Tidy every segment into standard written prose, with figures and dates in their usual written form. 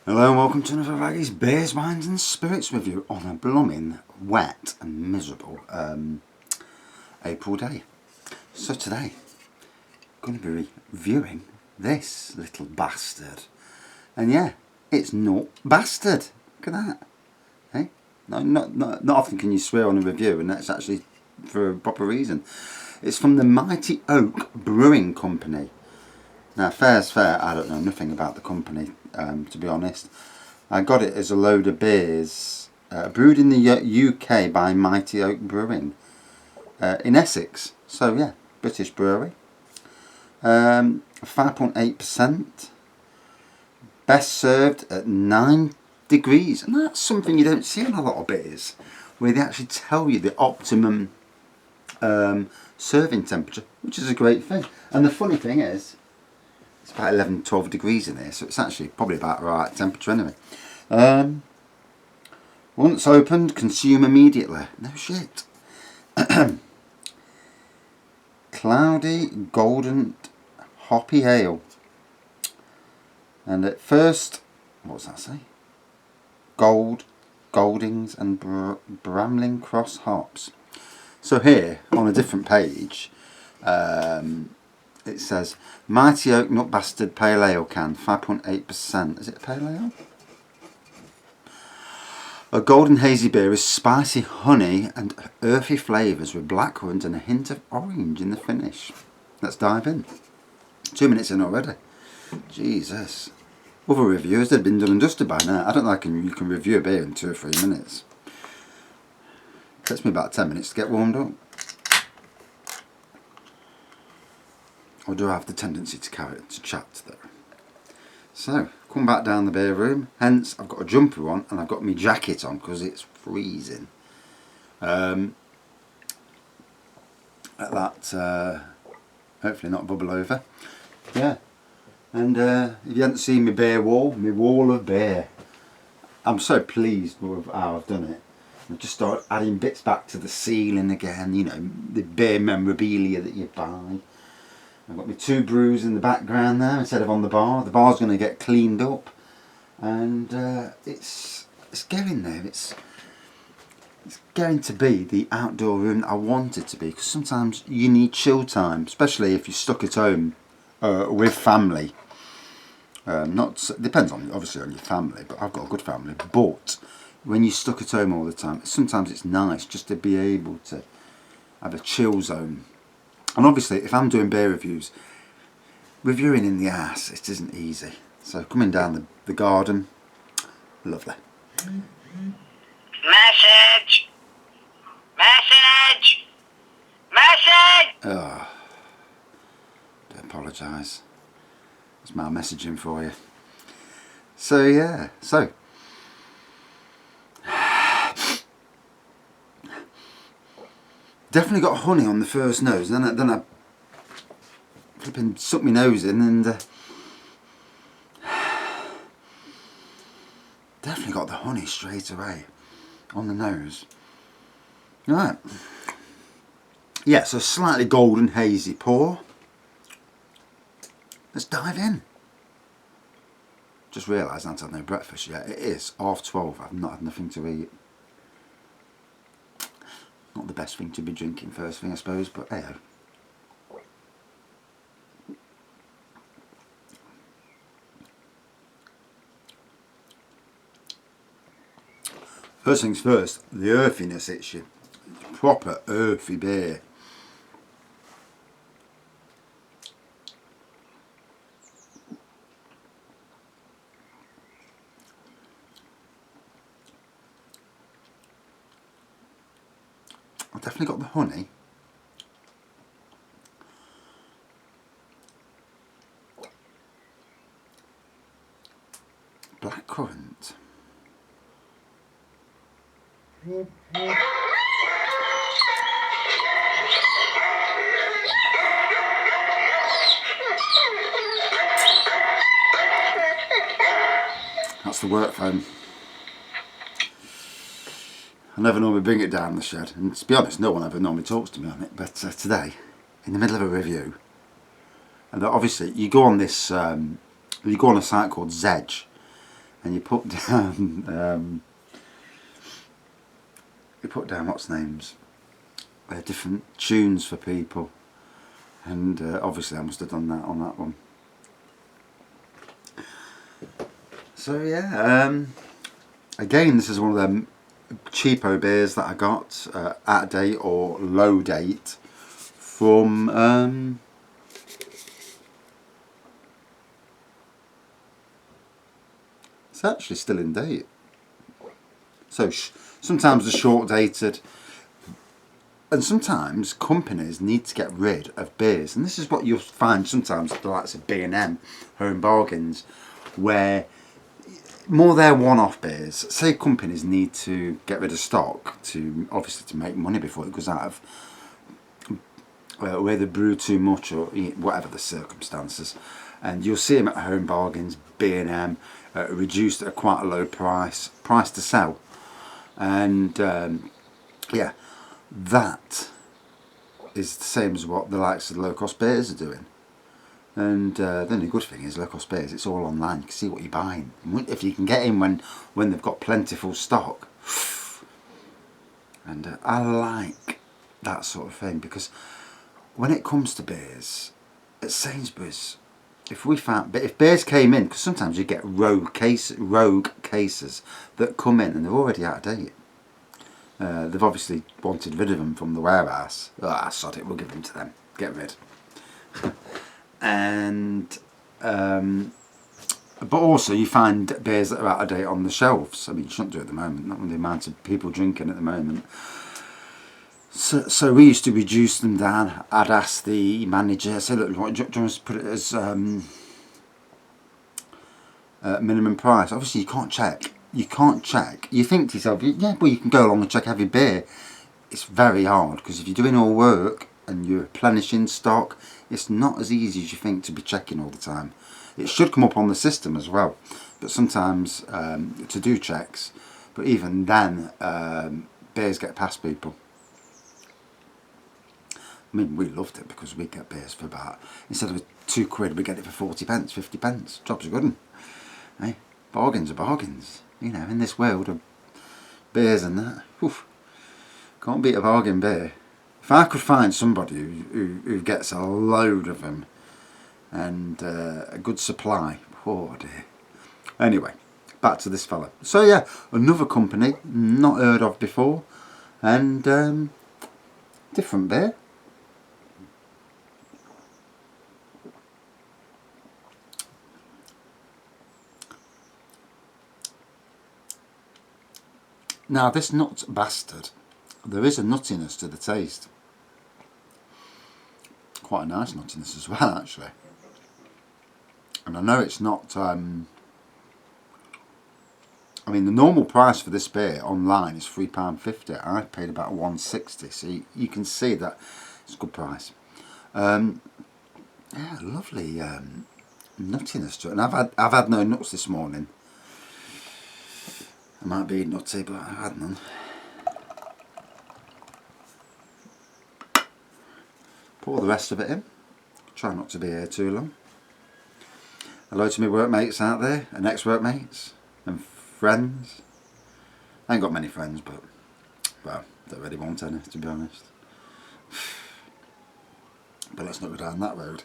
Hello and welcome to another Raggy's Beers, Wines and Spirits review on a blooming wet and miserable April day. So today, I'm going to be reviewing this little bastard. And yeah, it's not bastard. Look at that. Hey? No, not often can you swear on a review, and that's actually for a proper reason. It's from the Mighty Oak Brewing Company. Now, fair's fair, I don't know nothing about the company, to be honest. I got it as a load of beers, brewed in the UK by Mighty Oak Brewing, in Essex. So yeah, British brewery. 5.8%. Best served at 9 degrees. And that's something you don't see in a lot of beers, where they actually tell you the optimum serving temperature, which is a great thing. And the funny thing is, it's about 11-12 degrees in there, so it's actually probably about the right temperature anyway. Once opened, consume immediately. No shit. Cloudy, golden, hoppy ale. And at first, what does that say? Goldings and Bramling Cross hops. So here, on a different page, it says Mighty Oak Nut Bastard Pale Ale can, 5.8%. Is it a pale ale? A golden hazy beer with spicy honey and earthy flavours with blackcurrant and a hint of orange in the finish. Let's dive in. 2 minutes in already. Jesus. Other reviewers, they've been done and dusted by now. I don't think you can review a beer in 2 or 3 minutes. It takes me about 10 minutes to get warmed up. Or do I have the tendency to chat there? So, come back down the beer room. Hence, I've got a jumper on and I've got my jacket on because it's freezing. Let that hopefully not bubble over. Yeah. And if you haven't seen my beer wall, my wall of beer, I'm so pleased with how I've done it. I've just started adding bits back to the ceiling again, you know, the beer memorabilia that you buy. I've got my 2 brews in the background there instead of on the bar. The bar's going to get cleaned up, and it's getting there. It's going to be the outdoor room that I want it to be, because sometimes you need chill time, especially if you're stuck at home with family. Depends on obviously on your family, but I've got a good family. But when you're stuck at home all the time, sometimes it's nice just to be able to have a chill zone. And obviously, if I'm doing beer reviews, reviewing in the arse, it isn't easy. So coming down the garden, lovely. Message! Message! Message! Oh, do apologise. That's my messaging for you. So yeah, definitely got honey on the first nose. Then I flipping sucked my nose in and definitely got the honey straight away on the nose. Right. Yeah, so slightly golden hazy pour. Let's dive in. Just realised I haven't had no breakfast yet. It is 12:30. I've not had nothing to eat. Not the best thing to be drinking first thing, I suppose, but hey. First things first, the earthiness hits you. Proper earthy beer. I've definitely got the honey. Blackcurrant. That's the work phone. I never normally bring it down the shed, and to be honest, no one ever normally talks to me on it, but today, in the middle of a review, and obviously you go on this, you go on a site called Zedge, and you put down what's names, different tunes for people, and obviously I must have done that on that one. So yeah, again, this is one of them cheapo beers that I got out of date or low date from it's actually still in date. So sometimes they're short dated, and sometimes companies need to get rid of beers, and this is what you'll find sometimes the likes of B&M, Home Bargains, where more they're one-off beers. Say companies need to get rid of stock to obviously to make money before it goes out of where they brew too much or whatever the circumstances, and you'll see them at Home Bargains, B&M, reduced at quite a low price to sell, and yeah, that is the same as what the likes of the low-cost beers are doing. And the only good thing is low-cost beers, it's all online. You can see what you're buying. If you can get in when they've got plentiful stock. And I like that sort of thing, because when it comes to beers, at Sainsbury's, if beers came in, because sometimes you get rogue cases that come in and they're already out of date. They've obviously wanted rid of them from the warehouse. Sod it, we'll give them to them. Get rid. And but also you find beers that are out of date on the shelves. I mean, you shouldn't do it at the moment, not with the amount of people drinking at the moment. So we used to reduce them down. I'd ask the manager, say, look, do you want us to put it as minimum price? Obviously you can't check. You think to yourself, yeah, well, you can go along and check every beer. It's very hard, because if you're doing all work and you're replenishing stock, it's not as easy as you think to be checking all the time. It should come up on the system as well, but sometimes to do checks, but even then beers get past people. I mean, we loved it because we get beers for about, instead of £2 we get it for 40 pence, 50 pence. Job's a good one. Eh? Bargains are bargains, you know, in this world of beers and that. Oof. Can't beat a bargain beer. If I could find somebody who gets a load of them and a good supply, oh dear. Anyway, back to this fella. So yeah, another company not heard of before, and different beer. Now this nut bastard, there is a nuttiness to the taste. Quite a nice nuttiness as well, actually. And I know it's not, I mean, the normal price for this beer online is £3.50. I paid about £1.60, so you can see that it's a good price. Yeah, lovely nuttiness to it. And I've had no nuts this morning. I might be nutty, but I've had none. Pour the rest of it in. Try not to be here too long. Hello to my workmates out there, and ex-workmates, and friends. I ain't got many friends, but, well, don't really want any, to be honest. But let's not go down that road.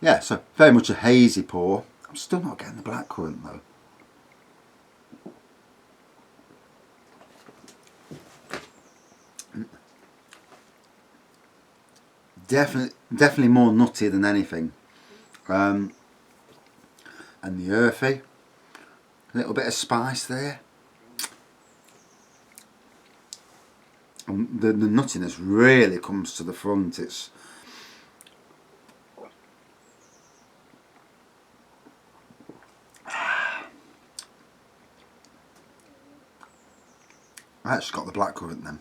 Yeah, so very much a hazy pour. I'm still not getting the blackcurrant though. Definitely more nutty than anything. And the earthy, a little bit of spice there. And the nuttiness really comes to the front. It's I actually got the blackcurrant then.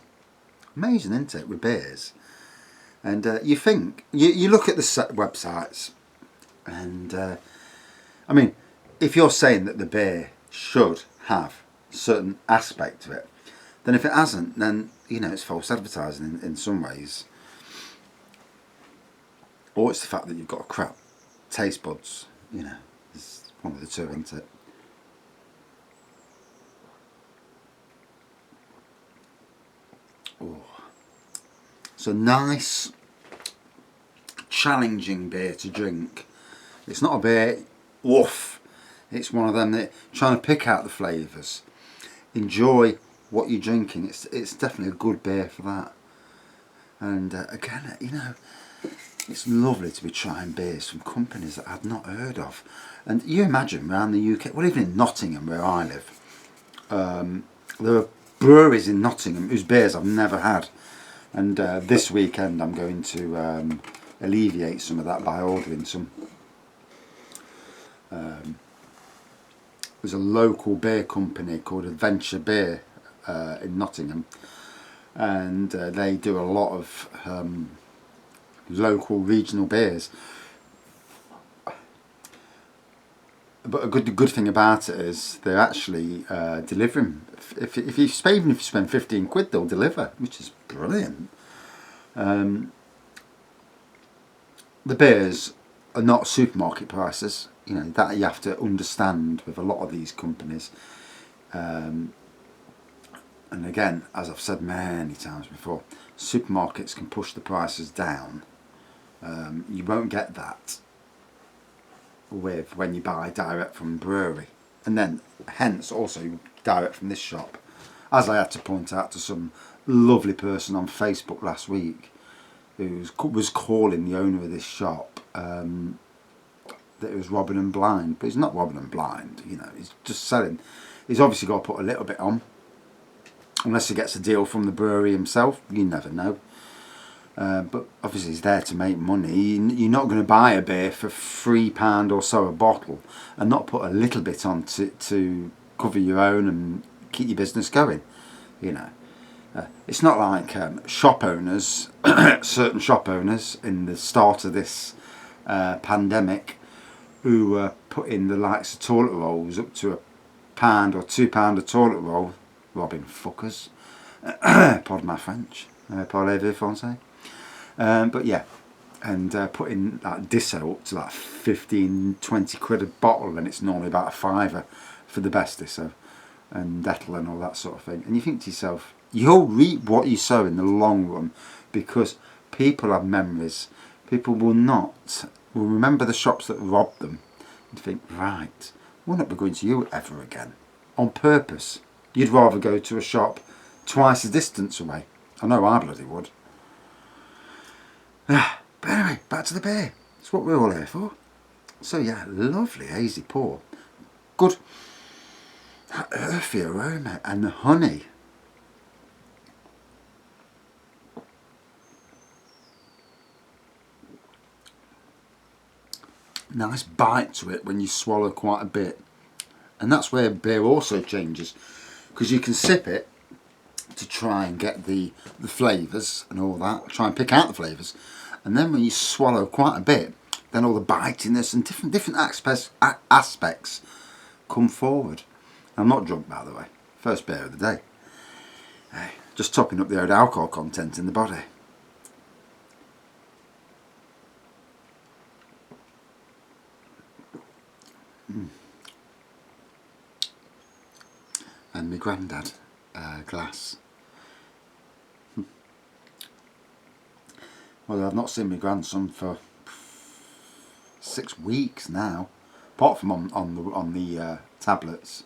Amazing, isn't it, with beers? And you think, you look at the websites, and I mean, if you're saying that the beer should have a certain aspect to it, then if it hasn't, then, you know, it's false advertising in some ways. Or it's the fact that you've got crap taste buds, you know. It's one of the two, isn't it? Oh. It's a nice, challenging beer to drink. It's not a beer, woof. It's one of them that trying to pick out the flavours. Enjoy what you're drinking. It's definitely a good beer for that. And again, you know, it's lovely to be trying beers from companies that I've not heard of. And you imagine around the UK, well, even in Nottingham where I live, there are breweries in Nottingham whose beers I've never had. And this weekend I'm going to alleviate some of that by ordering some. There's a local beer company called Adventure Beer in Nottingham, and they do a lot of local regional beers. But a good thing about it is they're actually delivering. If you spend 15 quid, they'll deliver, which is brilliant. The beers are not supermarket prices. You know, that you have to understand with a lot of these companies. And again, as I've said many times before, supermarkets can push the prices down. You won't get that with when you buy direct from brewery, and then hence also direct from this shop. As I had to point out to some lovely person on Facebook last week who was calling the owner of this shop that it was robbing him blind, but he's not robbing him blind, you know, he's just selling. He's obviously got to put a little bit on, unless he gets a deal from the brewery himself, you never know. But obviously he's there to make money. You're not going to buy a beer for £3 or so a bottle and not put a little bit on to cover your own and keep your business going, you know. It's not like shop owners, certain shop owners in the start of this pandemic who were putting the likes of toilet rolls up to £1 or £2 a toilet roll, robbing fuckers. Pardon my French. Parlez-vous français? But yeah, and putting that Disso up to like 15-20 quid a bottle, and it's normally about a fiver for the best Disso and Dettel and all that sort of thing. And you think to yourself, you'll reap what you sow in the long run, because people have memories. People will remember the shops that robbed them and think, right, we'll not be going to you ever again. On purpose. You'd rather go to a shop twice the distance away. I know I bloody would. But anyway, back to the beer. It's what we're all here for. So yeah, lovely hazy pour. Good earthy aroma and the honey. Nice bite to it when you swallow quite a bit. And that's where beer also changes, because you can sip it to try and get the flavours and all that, try and pick out the flavours, and then when you swallow quite a bit, then all the bitiness and different aspects come forward. I'm not drunk, by the way. First beer of the day. Hey, just topping up the old alcohol content in the body. And my granddad glass. Well, I've not seen my grandson for 6 weeks now, apart from on the tablets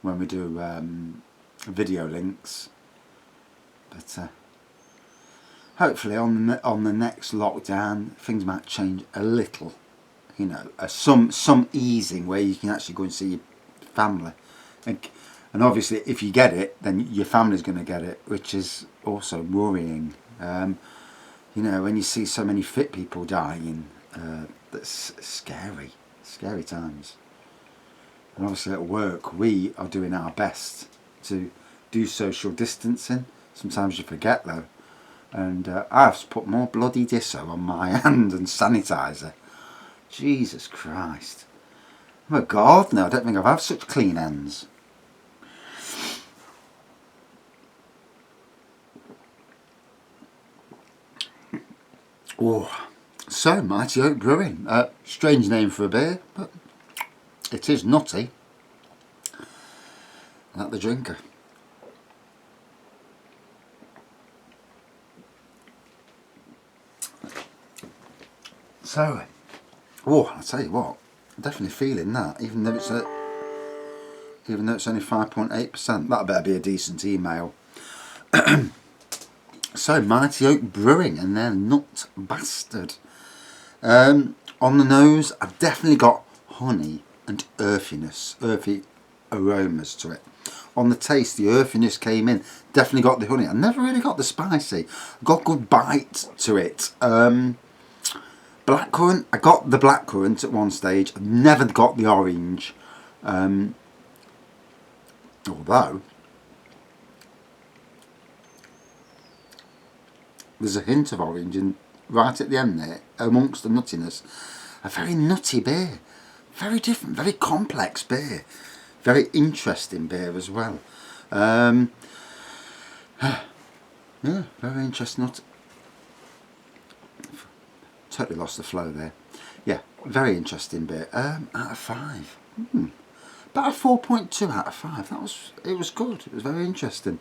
when we do video links. But hopefully on the next lockdown things might change a little. You know, some easing where you can actually go and see your family. And obviously, if you get it, then your family's going to get it, which is also worrying. You know, when you see so many fit people dying, that's scary times. And obviously at work, we are doing our best to do social distancing. Sometimes you forget though. And I've put more bloody Disso on my hand and sanitizer. Jesus Christ. I'm a gardener, I don't think I've had such clean hands. Oh, so Mighty Oak Brewing. Strange name for a beer, but It is nutty, like the drinker. So, oh, I tell you what, definitely feeling that, even though it's only 5.8%. That better be a decent email. So, Mighty Oak Brewing and their Nut Bastard. On the nose, I've definitely got honey and earthiness, earthy aromas to it. On the taste, the earthiness came in. Definitely got the honey. I never really got the spicy. Got good bite to it. Blackcurrant, I got the blackcurrant at one stage. I've never got the orange. Although there's a hint of orange in right at the end there, amongst the nuttiness. A very nutty beer, very different, very complex beer, very interesting beer as well. Yeah, very interesting. Not totally lost the flow there. Yeah, very interesting beer. Out of 5. About a 4.2 out of 5. It was good. It was very interesting.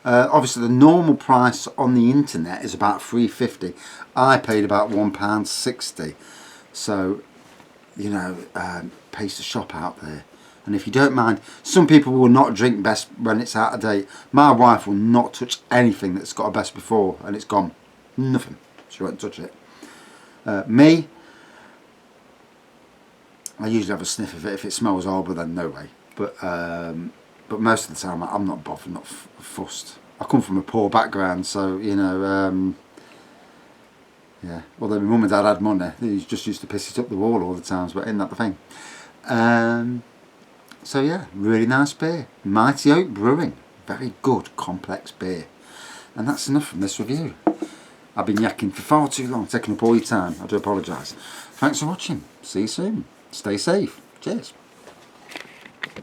Obviously, the normal price on the internet is about £3.50. I paid about £1.60. So, you know, pays to shop out there. And if you don't mind, some people will not drink best when it's out of date. My wife will not touch anything that's got a best before and it's gone. Nothing. She won't touch it. Me, I usually have a sniff of it. If it smells horrible, then no way. But most of the time, I'm not bothered, not fussed. I come from a poor background, so, you know, yeah. Although my mum and dad had money, they just used to piss it up the wall all the times, but isn't that the thing? So yeah, really nice beer. Mighty Oak Brewing. Very good, complex beer. And that's enough from this review. I've been yakking for far too long, taking up all your time. I do apologise. Thanks for watching. See you soon. Stay safe. Cheers.